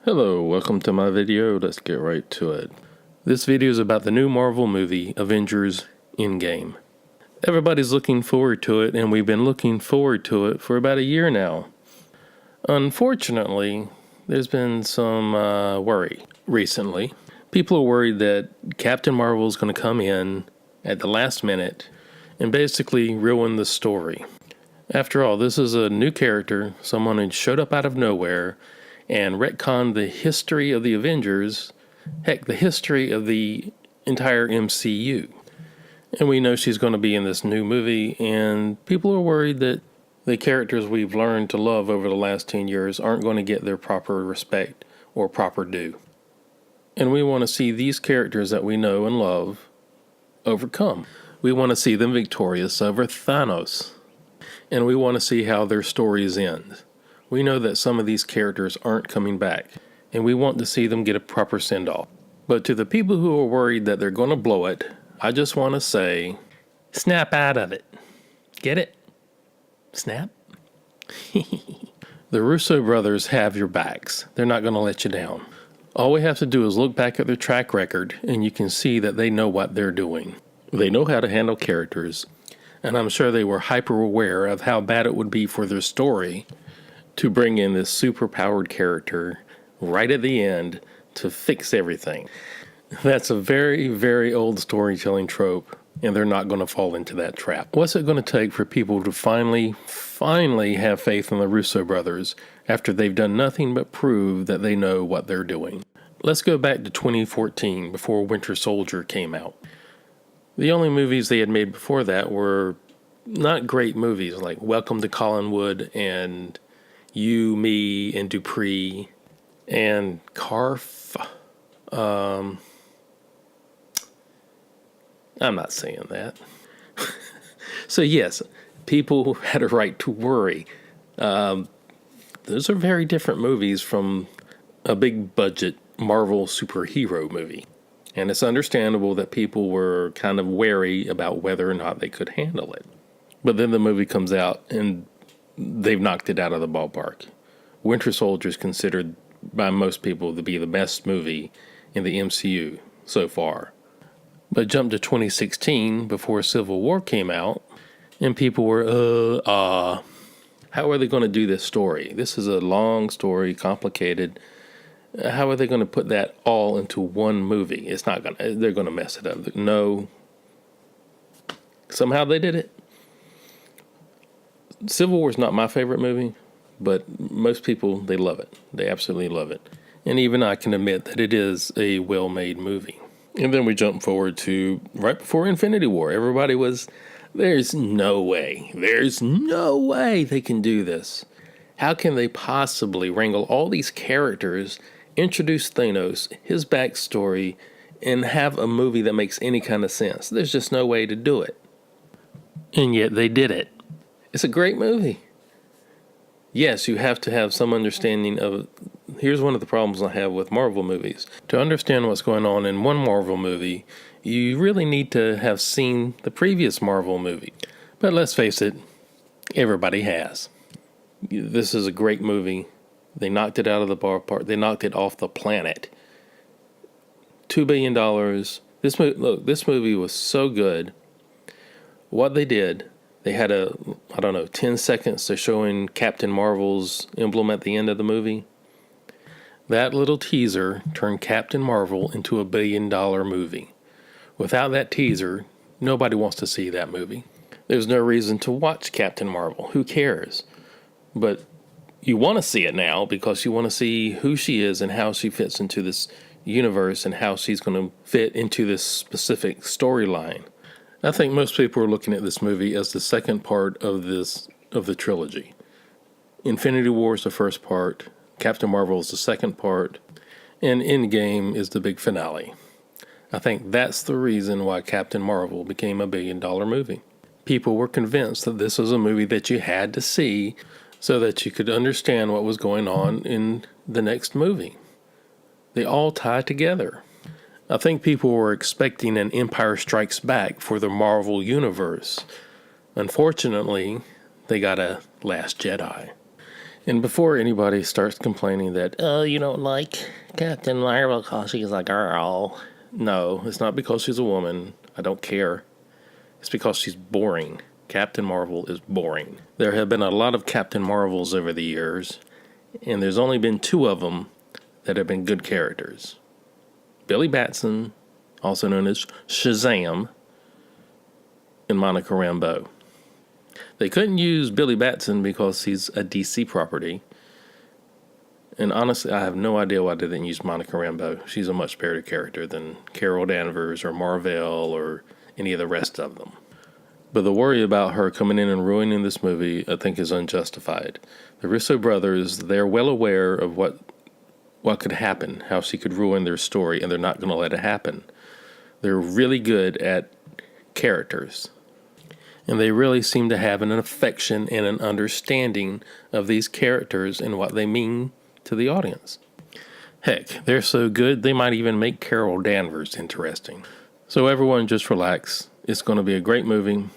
Hello, welcome to my video. Let's get right to it. This video is about the new Marvel movie, Avengers Endgame. Everybody's looking forward to it, and we've been looking forward to it for about a year now. Unfortunately, there's been some worry recently. People are worried that Captain Marvel is going to come in at the last minute and basically ruin the story. After all, this is a new character, someone who showed up out of nowhere and retconned the history of the Avengers, heck, the history of the entire MCU. And we know she's going to be in this new movie, and people are worried that the characters we've learned to love over the last 10 years aren't going to get their proper respect or proper due. And we want to see these characters that we know and love overcome. We want to see them victorious over Thanos. And we want to see how their stories end. We know that some of these characters aren't coming back, and we want to see them get a proper send-off. But to the people who are worried that they're going to blow it, I just want to say, snap out of it. Get it? Snap? The Russo brothers have your backs. They're not going to let you down. All we have to do is look back at their track record, and you can see that they know what they're doing. They know how to handle characters, and I'm sure they were hyper aware of how bad it would be for their story to bring in this super-powered character right at the end to fix everything. That's a very, very old storytelling trope, and they're not going to fall into that trap. What's it going to take for people to finally have faith in the Russo brothers after they've done nothing but prove that they know what they're doing? Let's go back to 2014, before Winter Soldier came out. The only movies they had made before that were not great movies, like Welcome to Collinwood and You, Me, and Dupree, and Carf. I'm not saying that. So yes, people had a right to worry. Those are very different movies from a big budget Marvel superhero movie. And it's understandable that people were kind of wary about whether or not they could handle it. But then the movie comes out and they've knocked it out of the ballpark. Winter Soldier is considered by most people to be the best movie in the MCU so far. But jump to 2016, before Civil War came out, and people were, how are they going to do this story? This is a long story, complicated. How are they going to put that all into one movie? It's not going to, they're going to mess it up. No. Somehow they did it. Civil War is not my favorite movie, but most people, they love it. They absolutely love it. And even I can admit that it is a well-made movie. And then we jump forward to right before Infinity War. Everybody was, there's no way they can do this. How can they possibly wrangle all these characters, introduce Thanos, his backstory, and have a movie that makes any kind of sense? There's just no way to do it. And yet they did it. It's a great movie. Yes, you have to have some understanding of... Here's one of the problems I have with Marvel movies. To understand what's going on in one Marvel movie, you really need to have seen the previous Marvel movie. But let's face it, everybody has. This is a great movie. They knocked it out of the ballpark. They knocked it off the planet. $2 billion. This movie was so good. What they did... They had 10 seconds to showing Captain Marvel's emblem at the end of the movie. That little teaser turned Captain Marvel into a $1 billion movie. Without that teaser, nobody wants to see that movie. There's no reason to watch Captain Marvel. Who cares? But you want to see it now because you want to see who she is and how she fits into this universe and how she's going to fit into this specific storyline. I think most people are looking at this movie as the second part of the trilogy. Infinity War is the first part, Captain Marvel is the second part, and Endgame is the big finale. I think that's the reason why Captain Marvel became a $1 billion movie. People were convinced that this was a movie that you had to see so that you could understand what was going on in the next movie. They all tie together. I think people were expecting an Empire Strikes Back for the Marvel Universe. Unfortunately, they got a Last Jedi. And before anybody starts complaining that, oh, you don't like Captain Marvel because she's a girl. No, it's not because she's a woman. I don't care. It's because she's boring. Captain Marvel is boring. There have been a lot of Captain Marvels over the years, and there's only been 2 of them that have been good characters. Billy Batson, also known as Shazam, and Monica Rambeau. They couldn't use Billy Batson because he's a DC property. And honestly, I have no idea why they didn't use Monica Rambeau. She's a much better character than Carol Danvers or Marvel or any of the rest of them. But the worry about her coming in and ruining this movie, I think, is unjustified. The Russo brothers, they're well aware of what could happen, how she could ruin their story, and they're not going to let it happen. They're really good at characters. And they really seem to have an affection and an understanding of these characters and what they mean to the audience. Heck, they're so good, they might even make Carol Danvers interesting. So everyone just relax. It's going to be a great movie.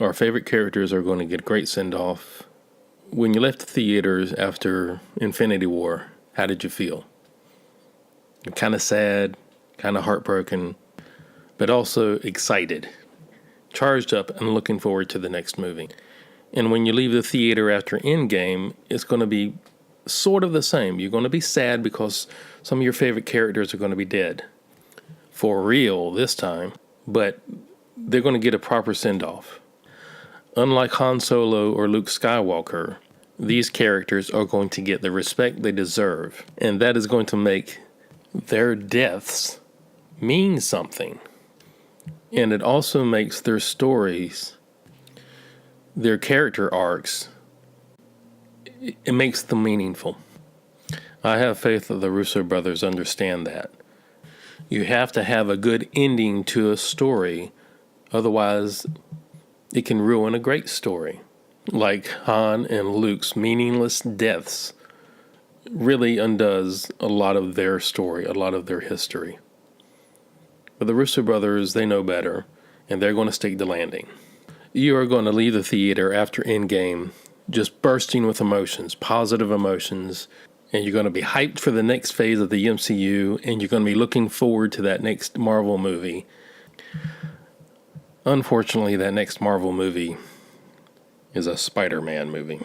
Our favorite characters are going to get a great send-off. When you left the theaters after Infinity War, how did you feel? You're kind of sad, kind of heartbroken, but also excited, charged up, and looking forward to the next movie. And when you leave the theater after Endgame, it's going to be sort of the same. You're going to be sad because some of your favorite characters are going to be dead. For real this time. But they're going to get a proper send-off. Unlike Han Solo or Luke Skywalker, these characters are going to get the respect they deserve. And that is going to make their deaths mean something. And it also makes their stories, their character arcs, it makes them meaningful. I have faith that the Russo brothers understand that. You have to have a good ending to a story, otherwise it can ruin a great story. Like Han and Luke's meaningless deaths really undoes a lot of their story, a lot of their history. But the Russo brothers, they know better, and they're going to stick the landing. You are going to leave the theater after Endgame just bursting with emotions, positive emotions, and you're going to be hyped for the next phase of the MCU, and you're going to be looking forward to that next Marvel movie. Unfortunately, that next Marvel movie is a Spider-Man movie.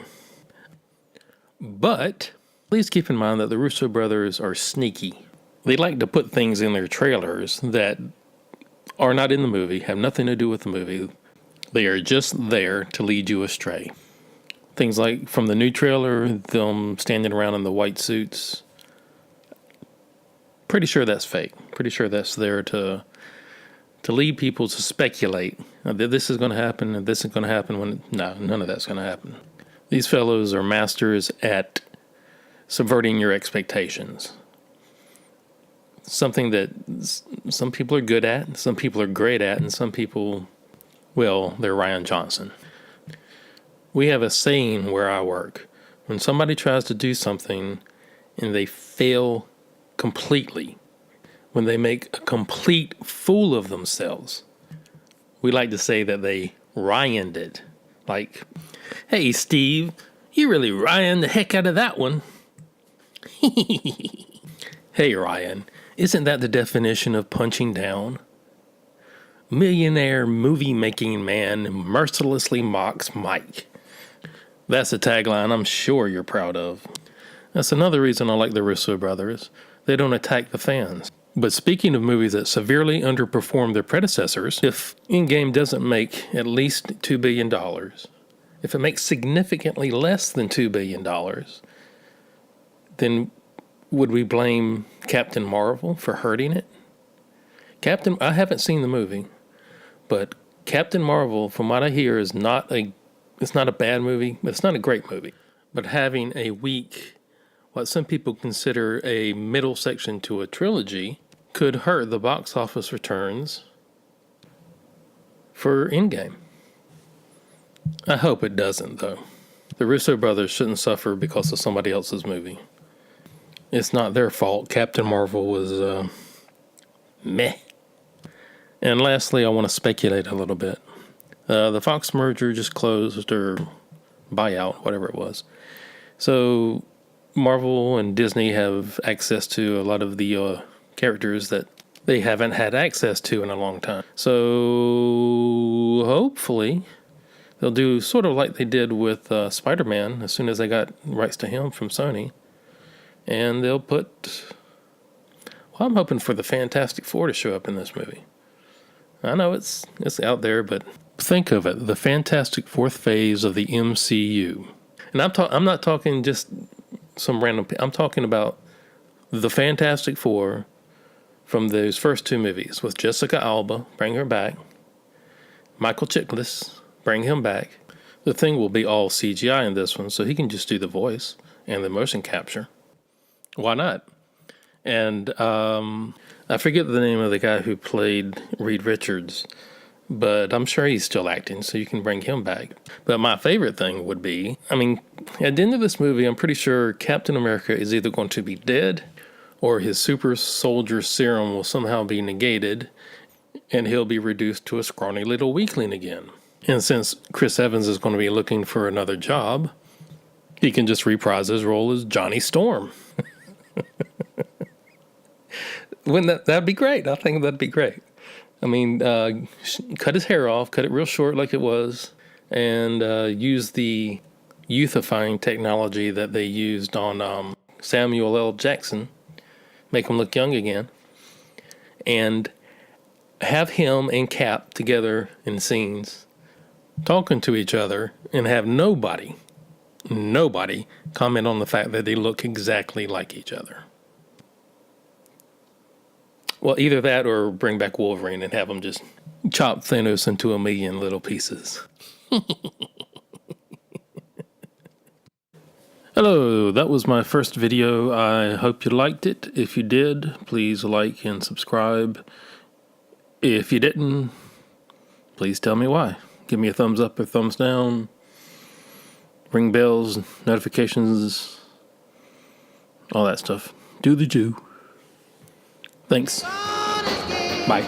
But please keep in mind that the Russo brothers are sneaky. They like to put things in their trailers that are not in the movie, have nothing to do with the movie. They are just there to lead you astray. Things like from the new trailer, them standing around in the white suits. Pretty sure that's fake. Pretty sure that's there to lead people to speculate that this is going to happen and this is going to happen when... No, none of that's going to happen. These fellows are masters at subverting your expectations. Something that some people are good at, some people are great at, and some people, well, they're Rian Johnson. We have a saying where I work. When somebody tries to do something and they fail completely, when they make a complete fool of themselves, we like to say that they Ryan'd it. Like, hey, Steve, you really Ryan the heck out of that one. Hey, Ryan, isn't that the definition of punching down? Millionaire movie-making man mercilessly mocks Mike. That's a tagline I'm sure you're proud of. That's another reason I like the Russo brothers. They don't attack the fans. But speaking of movies that severely underperform their predecessors, if Endgame doesn't make at least $2 billion, if it makes significantly less than $2 billion, then would we blame Captain Marvel for hurting it? I haven't seen the movie, but Captain Marvel, from what I hear, it's not a bad movie, but it's not a great movie. But having a weak, what some people consider a middle section to a trilogy, could hurt the box office returns for Endgame. I hope it doesn't, though. The Russo brothers shouldn't suffer because of somebody else's movie. It's not their fault. Captain Marvel was, meh. And lastly, I want to speculate a little bit. The Fox merger just closed, or buyout, whatever it was. So Marvel and Disney have access to a lot of the characters that they haven't had access to in a long time. So hopefully they'll do sort of like they did with Spider-Man as soon as they got rights to him from Sony. And they'll put... Well, I'm hoping for the Fantastic Four to show up in this movie. I know it's out there, but think of it. The Fantastic Fourth phase of the MCU. And I'm not talking just some random... I'm talking about the Fantastic Four from those first two movies with Jessica Alba, bring her back. Michael Chiklis, bring him back. The Thing will be all CGI in this one, so he can just do the voice and the motion capture. Why not? And I forget the name of the guy who played Reed Richards, but I'm sure he's still acting, so you can bring him back. But my favorite thing would be, I mean, at the end of this movie, I'm pretty sure Captain America is either going to be dead or his super soldier serum will somehow be negated and he'll be reduced to a scrawny little weakling again. And since Chris Evans is going to be looking for another job, he can just reprise his role as Johnny Storm. Wouldn't that'd be great? I think that'd be great. I mean, cut his hair off, cut it real short like it was, and use the youthifying technology that they used on Samuel L. Jackson, make him look young again, and have him and Cap together in scenes, talking to each other, and have nobody comment on the fact that they look exactly like each other. Well, either that or bring back Wolverine and have him just chop Thanos into a million little pieces. Hello, that was my first video. I hope you liked it. If you did, please like and subscribe. If you didn't, please tell me why. Give me a thumbs up or thumbs down. Ring bells, notifications, all that stuff. Do the Jew. Thanks. Bye.